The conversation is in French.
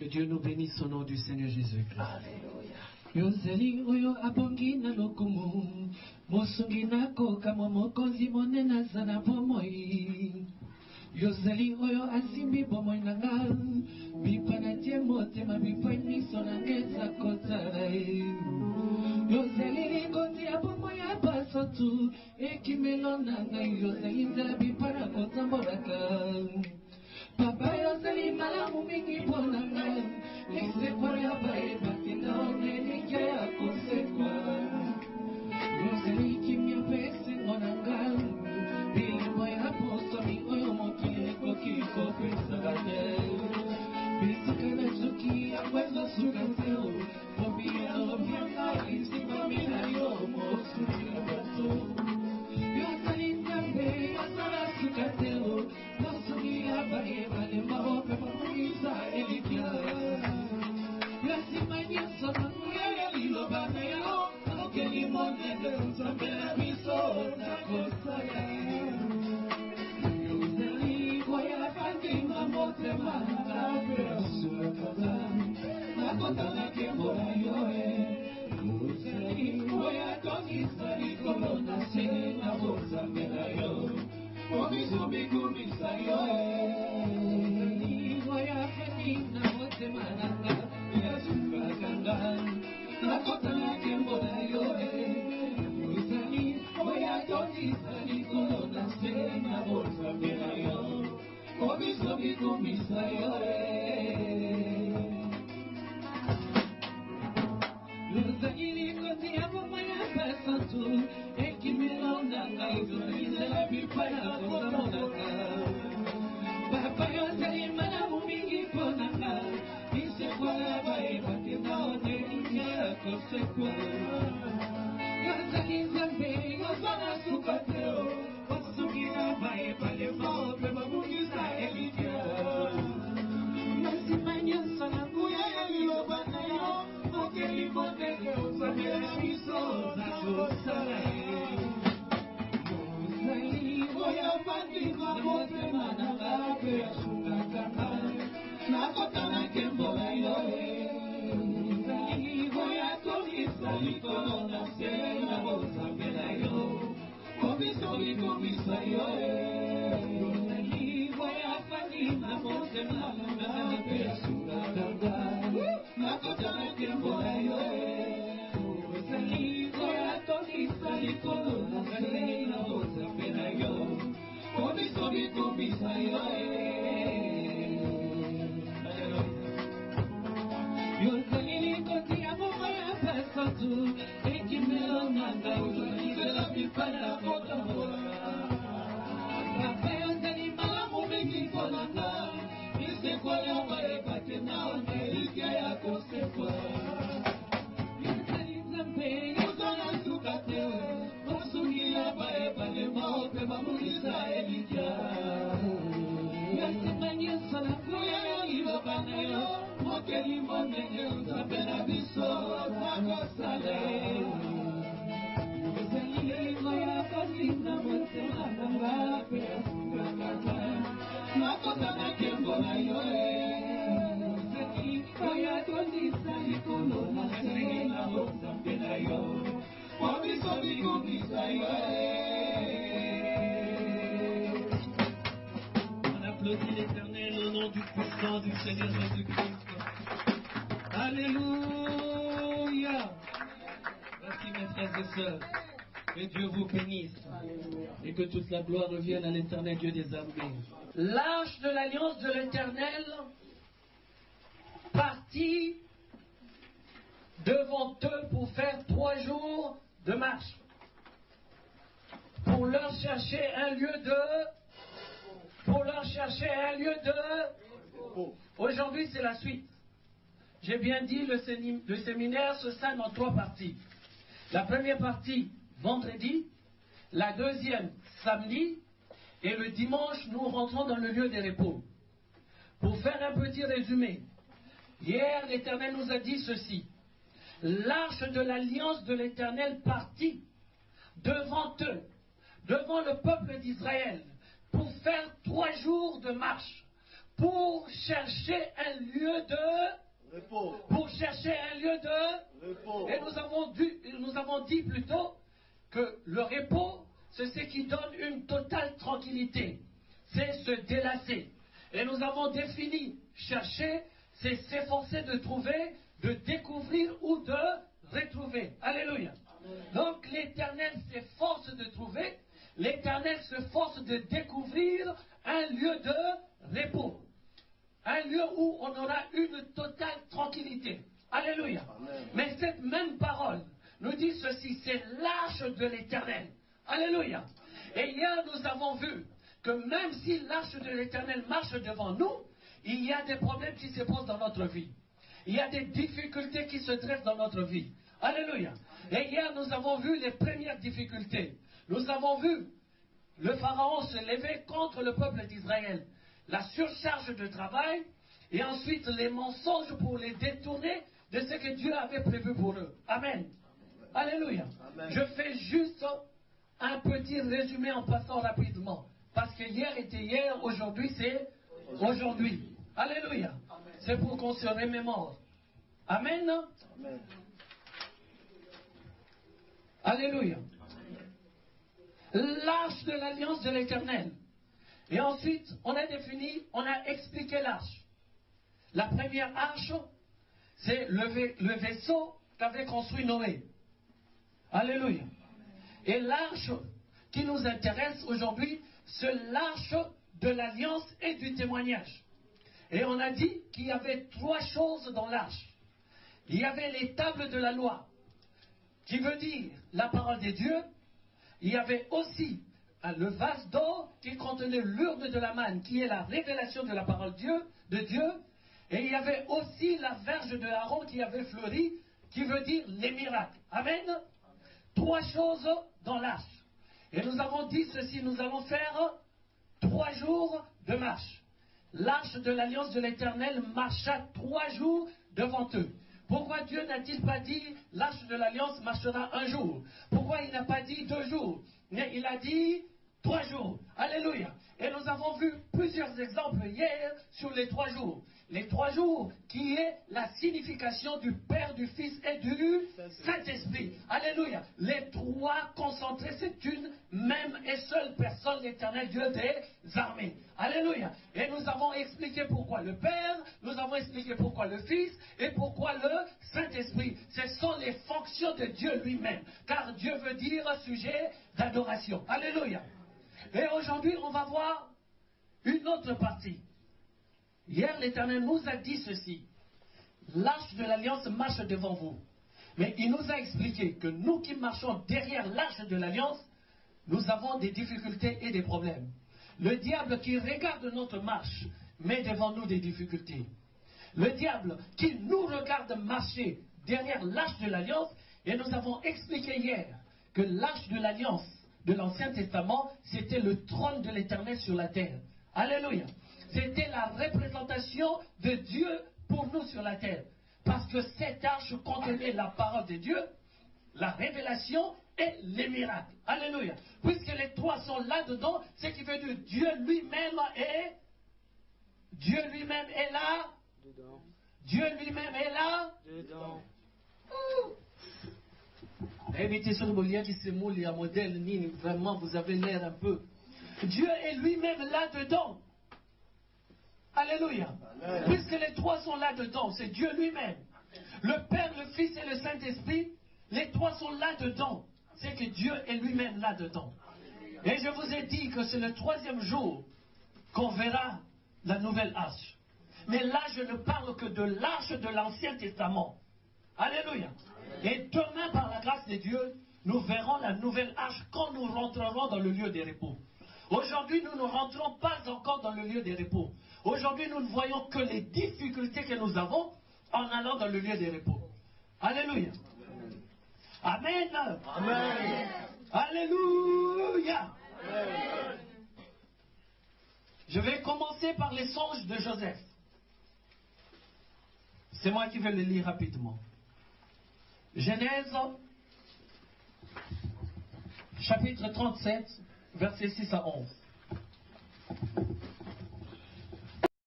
Que Dieu nous bénisse au nom du Seigneur Jésus-Christ. Alléluia. Yozeli oyo abongi na lokumu mosungi nako kama mokonzi monena sana bomoi. Yozeli oyo asimbi bomoi nanga bipana tie motema bipani sonangeza kotarai. Yozeli lingozi ya bomoi apasotu ekimelo nanga yozeli nzela bipana kotambolaka. Papa yozeli malamu mingi ponanga Nisekwa ya bae batina onelike ya kusekwa Yozeli kimya pesi onanga Bilimbo ya poso mi oyo mokile kwa kiko pesa gane Bisika na zuki ya kwezo sukateo Pobi ya lobianga isima mina yo mosu ya bato Yozeli ngambe yasara sukateo Mosu ya bae balemba ope mamuisa elikia Lasimanya somangu ya lilo baneo Okeli monede uzambela miso na kosaya Yozeli kwaya fatima mote manaka Asura kaza Nakota na kembola yoe Yozeli kwaya toki sari kolona se na bozambela yo Omiso mikumisa yoe Yozeli kwaya fatima mote manaka Nakota na kembo na yoe Uzali Oya toti sali kolona se na bolsa mena yo Omiso mikumisa yoe Uzali likoti ya bomaya pasantu Ekimelo nanga Uzali zela bipaya kota monaka Papa yozali malamu mingi ponanga Nisekwa ya bae bakena onelike ya kosekwa Yozali zambe yozana sukateo Osugi ya bae balema ope mabungisa elikia Masimanya sana kuya ya lilobana yo Okeli moneke uzamela miso na kosala Yozali oya fatima mote mananga Pe ya sukakanga Nakota na kembola yoe Yozali oya komisa likolo na se na bozambela yo Komiso likomisa yoe Yozali oya fatima mote mananga Pe ya sukakanga Nakota na kembola yoe Yozali oya komisa likolo na se na bozambela yo Komiso likomisa yoe Yozeli koti ya bomba ya pasatu Ekimelo nanga Yozeli zela bipana kota mola Papa yozeli malamu mingi konanga Nisekwa ya bae batena onelike ya kosekwa Yozeli zambe yozana sukateo Osungi ya bae balema ope mamulisa elikia Yasimanya sana kuya ya ilobana yo Okeli monene uzabela biso nakosale Yozeli kwaya fatima mote mananga Pe ya sukakanga Nakota na kembola yoe Yozeli kwaya tondisa likolo na se na bozambela yo Omiso bikumisa yoe On applaudit l'Éternel au nom du puissant du Seigneur Jésus-Christ. Alléluia. Merci mes frères et sœurs. Que Dieu vous bénisse. Et que toute la gloire revienne à l'Éternel Dieu des armées. L'arche de l'alliance de l'Éternel partit devant eux pour faire 3 jours de marche. Pour leur chercher un lieu de... Aujourd'hui, c'est la suite. J'ai bien dit, le séminaire se scinde en 3 parties. La première partie, vendredi. La deuxième, samedi. Et le dimanche, nous rentrons dans le lieu des repos. Pour faire un petit résumé, hier, l'Éternel nous a dit ceci. L'arche de l'alliance de l'Éternel partit devant eux, devant le peuple d'Israël, pour faire 3 jours de marche, pour chercher un lieu de repos. Pour chercher un lieu de Repos. Et nous avons dit plutôt que le repos, c'est ce qui donne une totale tranquillité. C'est se délasser. Et nous avons défini chercher, c'est s'efforcer de trouver, de découvrir ou de retrouver. Alléluia. Donc l'Éternel s'efforce de trouver, l'Éternel s'efforce de découvrir un lieu de repos. Un lieu où on aura une totale tranquillité. Alléluia. Amen. Mais cette même parole nous dit ceci, c'est l'arche de l'Éternel. Alléluia. Et hier nous avons vu que même si l'arche de l'Éternel marche devant nous, il y a des problèmes qui se posent dans notre vie. Il y a des difficultés qui se dressent dans notre vie. Alléluia. Et hier nous avons vu les premières difficultés. Nous avons vu le Pharaon se lever contre le peuple d'Israël. La surcharge de travail et ensuite les mensonges pour les détourner de ce que Dieu avait prévu pour eux. Amen. Alléluia. Amen. Je fais juste un petit résumé en passant rapidement. Parce que hier était hier, aujourd'hui c'est aujourd'hui. Alléluia. C'est pour qu'on se remémore. Amen. Amen. Alléluia. L'arche de l'alliance de l'Éternel. Et ensuite, on a défini, on a expliqué l'arche. La première arche, c'est le vaisseau qu'avait construit Noé. Alléluia. Et l'arche qui nous intéresse aujourd'hui, c'est l'arche de l'alliance et du témoignage. Et on a dit qu'il y avait 3 choses dans l'arche. Il y avait les tables de la loi, qui veut dire la parole de Dieu. Il y avait aussi le vase d'or qui contenait l'urne de la manne, qui est la révélation de la parole de Dieu. Et il y avait aussi la verge de Aaron qui avait fleuri, qui veut dire les miracles. Amen. 3 choses dans l'arche. Et nous avons dit ceci, nous allons faire 3 jours de marche. L'arche de l'alliance de l'Éternel marcha 3 jours devant eux. Pourquoi Dieu n'a-t-il pas dit l'arche de l'alliance marchera 1 jour? Pourquoi il n'a pas dit 2 jours? Mais il a dit 3 jours. Alléluia. Et nous avons vu plusieurs exemples hier sur les 3 jours. Les 3 jours qui est la signification du Père, du Fils et du Saint-Esprit. Alléluia. Les 3 concentrés, c'est une même et seule personne, l'Éternel Dieu des armées. Alléluia. Et nous avons expliqué pourquoi le Père, nous avons expliqué pourquoi le Fils et pourquoi le Saint-Esprit. Ce sont les fonctions de Dieu lui-même. Car Dieu veut dire sujet d'adoration. Alléluia. Et aujourd'hui, on va voir une autre partie. Hier, l'Éternel nous a dit ceci. L'arche de l'alliance marche devant vous. Mais il nous a expliqué que nous qui marchons derrière l'arche de l'alliance, nous avons des difficultés et des problèmes. Le diable qui regarde notre marche met devant nous des difficultés. Le diable qui nous regarde marcher derrière l'arche de l'alliance, et nous avons expliqué hier que l'arche de l'alliance de l'Ancien Testament, c'était le trône de l'Éternel sur la terre. Alléluia. C'était la représentation de Dieu pour nous sur la terre. Parce que cette arche contenait la parole de Dieu, la révélation et les miracles. Alléluia. Puisque les 3 sont là-dedans, ce qui veut dire Dieu lui-même est là. Dedans. Dieu lui-même est là. Dedans. Évitez sur le lien qui se moule, il y a modèle, ni vraiment, vous avez l'air un peu. Dieu est lui-même là-dedans. Alléluia. Amen. Puisque les 3 sont là-dedans, c'est Dieu lui-même. Le Père, le Fils et le Saint-Esprit, les 3 sont là-dedans. C'est que Dieu est lui-même là-dedans. Et je vous ai dit que c'est le 3e jour qu'on verra la nouvelle arche. Mais là, je ne parle que de l'arche de l'Ancien Testament. Alléluia. Et demain, par la grâce de Dieu, nous verrons la nouvelle arche quand nous rentrerons dans le lieu des repos. Aujourd'hui, nous ne rentrons pas encore dans le lieu des repos. Aujourd'hui, nous ne voyons que les difficultés que nous avons en allant dans le lieu des repos. Alléluia. Amen. Amen. Alléluia. Amen. Je vais commencer par les songes de Joseph. C'est moi qui vais les lire rapidement. Genèse, chapitre 37, versets 6 à 11.